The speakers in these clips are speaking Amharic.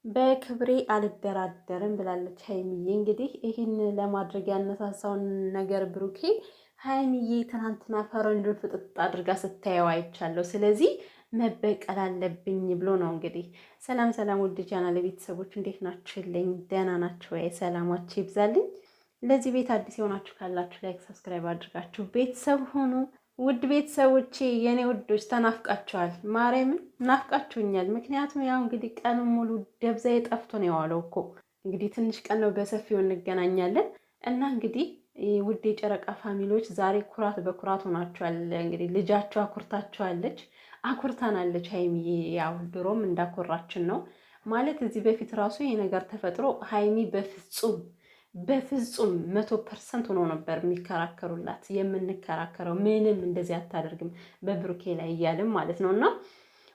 በክብሬ አልደራደርም ብላለች ሀይሚዬ። እንግዲህ ይህን ለማድረግ ያነሳሳውን ነገር ብሩኬ ሀይሚዬ ትናንትና ፈረንጁን ፍጥጥ አድርጋ ስታየው አይቻለሁ። ስለዚህ መበቀል አለብኝ ብሎ ነው እንግዲህ። ሰላም ሰላም፣ ውድ ቻናል ቤተሰቦች እንዴት ናችሁልኝ? ደህና ናችሁ ወይ? ሰላማችሁ ይብዛልኝ። ለዚህ ቤት አዲስ የሆናችሁ ካላችሁ ላይክ፣ ሰብስክራይብ አድርጋችሁ ቤተሰብ ሆኑ። ውድ ቤተሰቦቼ የኔ ውዶች ተናፍቃችኋል። ማርያምን ናፍቃችሁኛል። ምክንያቱም ያው እንግዲህ ቀን ሙሉ ደብዛዬ ጠፍቶ ነው የዋለው እኮ። እንግዲህ ትንሽ ቀን ነው፣ በሰፊው እንገናኛለን እና እንግዲህ ውድ የጨረቃ ፋሚሊዎች ዛሬ ኩራት በኩራት ሆናችኋል። እንግዲህ ልጃችሁ አኩርታችኋለች፣ አኩርታናለች ሀይሚዬ። ያው ድሮም እንዳኮራችን ነው ማለት እዚህ በፊት ራሱ ይሄ ነገር ተፈጥሮ ሀይሚ በፍጹም 100% ሆኖ ነበር የሚከራከሩላት። የምንከራከረው ምንም እንደዚህ አታደርግም በብሩኬ ላይ እያልም ማለት ነው። እና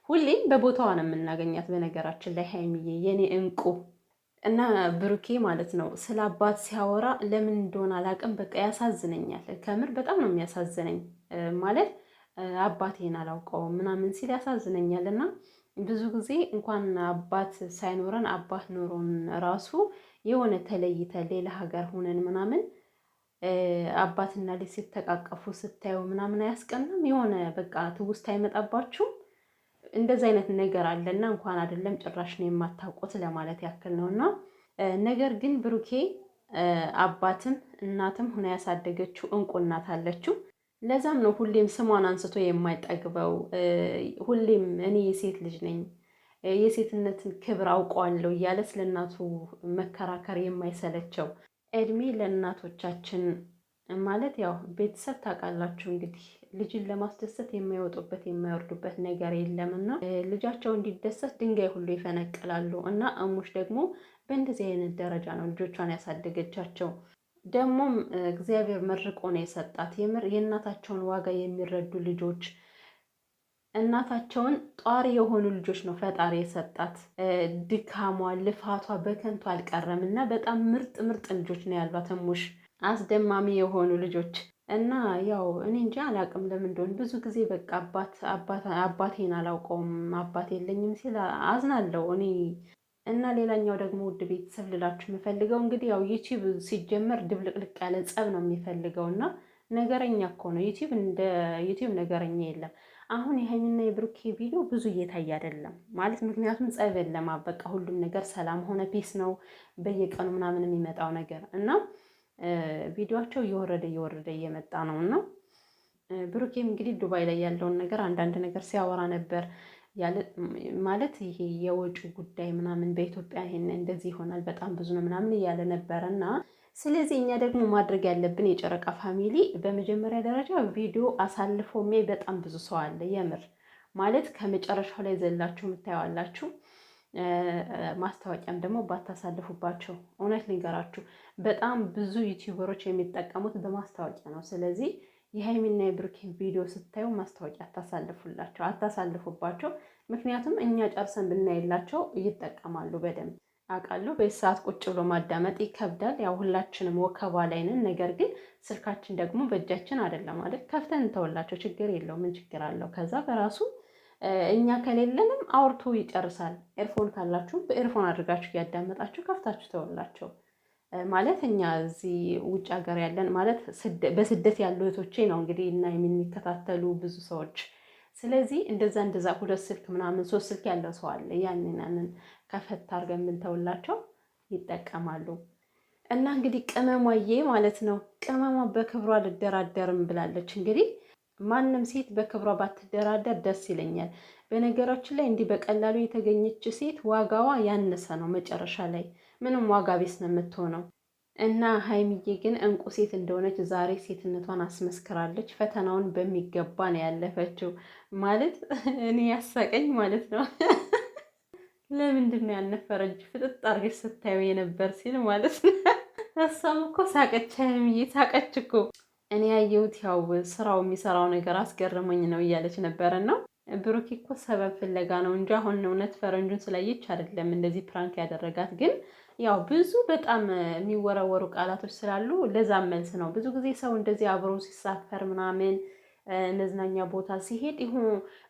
ሁሌም በቦታዋ ነው የምናገኛት። በነገራችን ላይ ሀይሚዬ የኔ እንቁ እና ብሩኬ ማለት ነው ስለ አባት ሲያወራ ለምን እንደሆነ አላውቅም፣ በቃ ያሳዝነኛል። ከምር በጣም ነው የሚያሳዝነኝ። ማለት አባቴን አላውቀውም ምናምን ሲል ያሳዝነኛል። እና ብዙ ጊዜ እንኳን አባት ሳይኖረን አባት ኖሮን ራሱ የሆነ ተለይተን ሌላ ሀገር ሆነን ምናምን አባትና ልጅ ሲተቃቀፉ ስታዩ ምናምን አያስቀናም? የሆነ በቃ ትውስታ አይመጣባችሁም? እንደዚህ አይነት ነገር አለና እንኳን አይደለም ጭራሽ ነው የማታውቁት ለማለት ያክል ነው። እና ነገር ግን ብሩኬ አባትም እናትም ሆነ ያሳደገችው እንቁ እናት አለችው። ለዛም ነው ሁሌም ስሟን አንስቶ የማይጠግበው። ሁሌም እኔ የሴት ልጅ ነኝ የሴትነትን ክብር አውቀዋለሁ እያለ ስለ እናቱ መከራከር የማይሰለቸው። እድሜ ለእናቶቻችን ማለት ያው ቤተሰብ ታውቃላችሁ እንግዲህ ልጅን ለማስደሰት የማይወጡበት የማይወርዱበት ነገር የለምና ልጃቸው እንዲደሰት ድንጋይ ሁሉ ይፈነቅላሉ። እና እሙሽ ደግሞ በእንደዚህ አይነት ደረጃ ነው ልጆቿን ያሳደገቻቸው። ደግሞም እግዚአብሔር መርቆ ነው የሰጣት። የምር የእናታቸውን ዋጋ የሚረዱ ልጆች፣ እናታቸውን ጧሪ የሆኑ ልጆች ነው ፈጣሪ የሰጣት። ድካሟ ልፋቷ በከንቱ አልቀረም እና በጣም ምርጥ ምርጥ ልጆች ነው ያሏት እሙሽ፣ አስደማሚ የሆኑ ልጆች። እና ያው እኔ እንጂ አላውቅም ለምን እንደሆነ ብዙ ጊዜ በቃ አባቴን አላውቀውም አባት የለኝም ሲል አዝናለሁ እኔ። እና ሌላኛው ደግሞ ውድ ቤተሰብ ልላችሁ የምፈልገው እንግዲህ ያው ዩቲዩብ ሲጀመር ድብልቅልቅ ያለ ጸብ ነው የሚፈልገው እና ነገረኛ እኮ ነው ዩቲዩብ። እንደ ዩቲዩብ ነገረኛ የለም። አሁን የሀይሚና የብሩኬ ቪዲዮ ብዙ እየታየ አይደለም ማለት ምክንያቱም ጸብ የለም። በቃ ሁሉም ነገር ሰላም ሆነ ፒስ ነው በየቀኑ ምናምን የሚመጣው ነገር እና ቪዲዮቸው እየወረደ እየመጣ ነው። እና ብሩኬም እንግዲህ ዱባይ ላይ ያለውን ነገር አንዳንድ ነገር ሲያወራ ነበር ማለት ይሄ የወጪ ጉዳይ ምናምን በኢትዮጵያ ይሄን እንደዚህ ይሆናል በጣም ብዙ ነው ምናምን እያለ ነበረ። እና ስለዚህ እኛ ደግሞ ማድረግ ያለብን የጨረቃ ፋሚሊ በመጀመሪያ ደረጃ ቪዲዮ አሳልፎ በጣም ብዙ ሰው አለ። የምር ማለት ከመጨረሻው ላይ ዘላችሁ የምታየዋላችሁ። ማስታወቂያም ደግሞ ባታሳልፉባቸው። እውነት ልንገራችሁ በጣም ብዙ ዩቲዩበሮች የሚጠቀሙት በማስታወቂያ ነው። ስለዚህ የሀይሚና የብሩኬን ቪዲዮ ስታዩ ማስታወቂያ አታሳልፉባቸው። ምክንያቱም እኛ ጨርሰን ብናይላቸው ይጠቀማሉ በደንብ አውቃለሁ። በዚህ ሰዓት ቁጭ ብሎ ማዳመጥ ይከብዳል። ያው ሁላችንም ወከባ ላይ ነን። ነገር ግን ስልካችን ደግሞ በእጃችን አይደለም ማለት ከፍተን እንተውላቸው፣ ችግር የለው ምን ችግር አለው? ከዛ በራሱ እኛ ከሌለንም አውርቶ ይጨርሳል። ኤርፎን ካላችሁ በኤርፎን አድርጋችሁ እያዳመጣችሁ ከፍታችሁ ተውላቸው። ማለት እኛ እዚህ ውጭ ሀገር ያለን ማለት በስደት ያሉ እህቶቼ ነው እንግዲህ እና የሚከታተሉ ብዙ ሰዎች። ስለዚህ እንደዛ ሁለት ስልክ ምናምን ሶስት ስልክ ያለው ሰው አለ። ያንን ከፈት አድርገን ብንተውላቸው ይጠቀማሉ። እና እንግዲህ ቅመሟዬ ማለት ነው ቅመሟ በክብሯ ልደራደርም ብላለች። እንግዲህ ማንም ሴት በክብሯ ባትደራደር ደስ ይለኛል። በነገራችን ላይ እንዲህ በቀላሉ የተገኘች ሴት ዋጋዋ ያነሰ ነው። መጨረሻ ላይ ምንም ዋጋ ቢስ ነው የምትሆነው። እና ሀይሚዬ ግን እንቁ ሴት እንደሆነች ዛሬ ሴትነቷን አስመስክራለች። ፈተናውን በሚገባ ነው ያለፈችው። ማለት እኔ ያሳቀኝ ማለት ነው ለምንድን ነው ያልነፈረች ፍጥጥ አድርገሽ ስታዩ የነበር ሲል ማለት ነው። እሷም እኮ ሳቀች፣ ሀይሚዬ ሳቀች እኮ። እኔ ያየሁት ያው ስራው የሚሰራው ነገር አስገርመኝ ነው እያለች ነበረና ብሩኬ እኮ ሰበብ ፍለጋ ነው እንጂ አሁን እውነት ፈረንጁን ስላየች አይደለም እንደዚህ ፕራንክ ያደረጋት። ግን ያው ብዙ በጣም የሚወረወሩ ቃላቶች ስላሉ ለዛም መልስ ነው። ብዙ ጊዜ ሰው እንደዚህ አብሮ ሲሳፈር ምናምን መዝናኛ ቦታ ሲሄድ ይሁን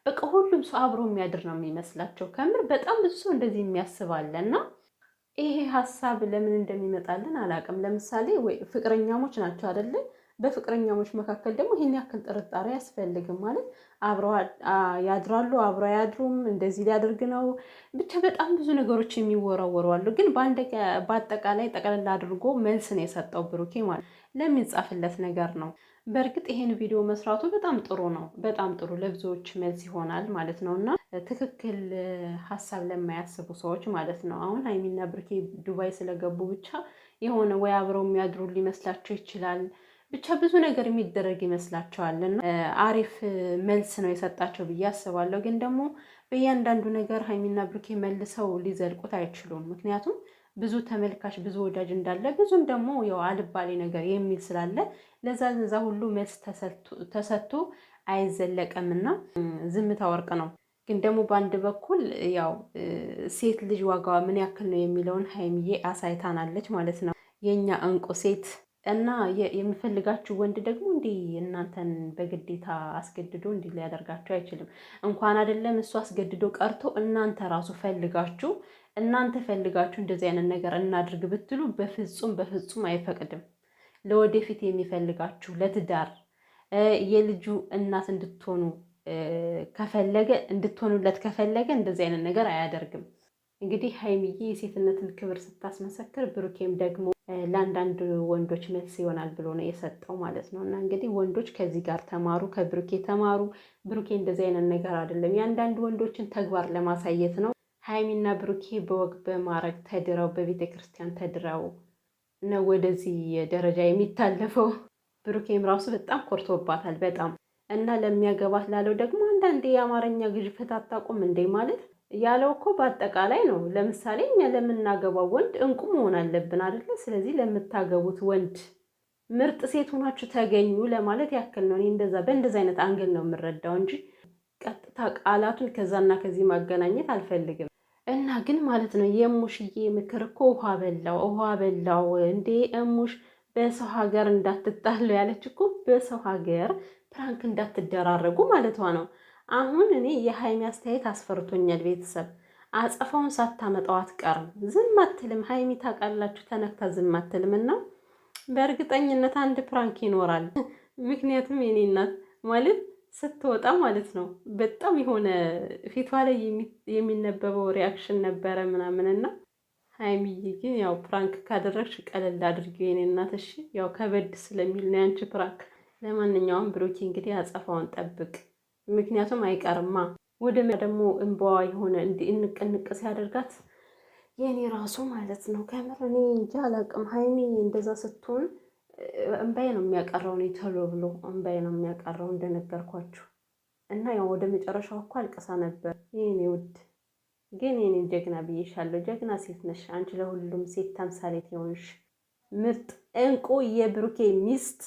በቃ ሁሉም ሰው አብሮ የሚያድር ነው የሚመስላቸው። ከምር በጣም ብዙ ሰው እንደዚህ የሚያስባለና ይሄ ሀሳብ ለምን እንደሚመጣልን አላውቅም። ለምሳሌ ወይ ፍቅረኛሞች ናቸው አይደለ? በፍቅረኛሞች መካከል ደግሞ ይሄን ያክል ጥርጣሬ አያስፈልግም ማለት አብረው ያድራሉ፣ አብረው አያድሩም፣ እንደዚህ ሊያደርግ ነው። ብቻ በጣም ብዙ ነገሮች የሚወራወሩ አሉ። ግን በአጠቃላይ ጠቅላላ አድርጎ መልስ ነው የሰጠው ብሩኬ ማለት ለሚጻፍለት ነገር ነው። በእርግጥ ይሄን ቪዲዮ መስራቱ በጣም ጥሩ ነው፣ በጣም ጥሩ ለብዙዎች መልስ ይሆናል ማለት ነው። እና ትክክል ሀሳብ ለማያስቡ ሰዎች ማለት ነው። አሁን ሀይሚና ብሩኬ ዱባይ ስለገቡ ብቻ የሆነ ወይ አብረው የሚያድሩ ሊመስላቸው ይችላል። ብቻ ብዙ ነገር የሚደረግ ይመስላቸዋል። እና አሪፍ መልስ ነው የሰጣቸው ብዬ አስባለሁ። ግን ደግሞ በእያንዳንዱ ነገር ሀይሚና ብሩኬ መልሰው ሊዘልቁት አይችሉም። ምክንያቱም ብዙ ተመልካች ብዙ ወዳጅ እንዳለ ብዙም ደግሞ ያው አልባሌ ነገር የሚል ስላለ ለዛ ሁሉ መልስ ተሰጥቶ አይዘለቀምና ዝምታ ወርቅ ነው። ግን ደግሞ በአንድ በኩል ያው ሴት ልጅ ዋጋዋ ምን ያክል ነው የሚለውን ሀይሚዬ አሳይታናለች ማለት ነው። የኛ እንቁ ሴት እና የሚፈልጋችሁ ወንድ ደግሞ እንዲህ እናንተን በግዴታ አስገድዶ እንዲህ ሊያደርጋችሁ አይችልም። እንኳን አይደለም እሱ አስገድዶ ቀርቶ እናንተ ራሱ ፈልጋችሁ እንደዚህ አይነት ነገር እናድርግ ብትሉ በፍጹም አይፈቅድም። ለወደፊት የሚፈልጋችሁ ለትዳር የልጁ እናት እንድትሆኑለት ከፈለገ እንደዚህ አይነት ነገር አያደርግም። እንግዲህ ሀይሚዬ የሴትነትን ክብር ስታስመሰክር ብሩኬም ደግሞ ለአንዳንድ ወንዶች መልስ ይሆናል ብሎ ነው የሰጠው ማለት ነው። እና እንግዲህ ወንዶች ከዚህ ጋር ተማሩ፣ ከብሩኬ ተማሩ። ብሩኬ እንደዚህ አይነት ነገር አይደለም፣ የአንዳንድ ወንዶችን ተግባር ለማሳየት ነው። ሀይሚና ብሩኬ በወግ በማዕረግ ተድረው በቤተ ክርስቲያን ተድረው ነው ወደዚህ ደረጃ የሚታለፈው። ብሩኬም ራሱ በጣም ኮርቶባታል በጣም እና ለሚያገባት ላለው ደግሞ አንዳንዴ የአማርኛ ግዥፈት አታውቁም እንዴ ማለት ያለው እኮ በአጠቃላይ ነው። ለምሳሌ እኛ ለምናገባው ወንድ እንቁ መሆን አለብን አይደለ? ስለዚህ ለምታገቡት ወንድ ምርጥ ሴት ሆናችሁ ተገኙ ለማለት ያክል ነው። እኔ በእንደዛ አይነት አንግል ነው የምረዳው እንጂ ቀጥታ ቃላቱን ከዛና ከዚህ ማገናኘት አልፈልግም። እና ግን ማለት ነው የሙሽዬ ምክር እኮ ውሃ በላው እንዴ! እሙሽ በሰው ሀገር እንዳትጣሉ ያለች እኮ በሰው ሀገር ፕራንክ እንዳትደራረጉ ማለቷ ነው። አሁን እኔ የሀይሚ አስተያየት አስፈርቶኛል። ቤተሰብ አጸፋውን ሳታመጣው አትቀርም፣ ዝም አትልም። ሀይሚ ታውቃላችሁ ተነክታ ዝም አትልም። እና በእርግጠኝነት አንድ ፕራንክ ይኖራል። ምክንያቱም የኔ እናት ማለት ስትወጣ ማለት ነው በጣም የሆነ ፊቷ ላይ የሚነበበው ሪያክሽን ነበረ ምናምንና ሀይሚዬ ግን ያው ፕራንክ ካደረግሽ ቀለል አድርጊው የኔ እናት እሺ። ያው ከበድ ስለሚል ነው ያንቺ ፕራንክ። ለማንኛውም ብሩኬ እንግዲህ አጸፋውን ጠብቅ። ምክንያቱም አይቀርማ ወደ ደግሞ እንባዋ የሆነ እንቅንቅ ሲያደርጋት የኔ ራሱ ማለት ነው። ከምር እኔ እንጂ አላውቅም። ሀይሚ እንደዛ ስትሆን እንባዬ ነው የሚያቀረው። እኔ ቶሎ ብሎ እንባዬ ነው የሚያቀረው እንደነገርኳችሁ። እና ያው ወደ መጨረሻው እኮ አልቅሳ ነበር የኔ ውድ። ግን የኔ ጀግና ብዬሻለሁ። ጀግና ሴት ነሽ አንቺ፣ ለሁሉም ሴት ተምሳሌት የሆንሽ ምርጥ እንቁ የብሩኬ ሚስት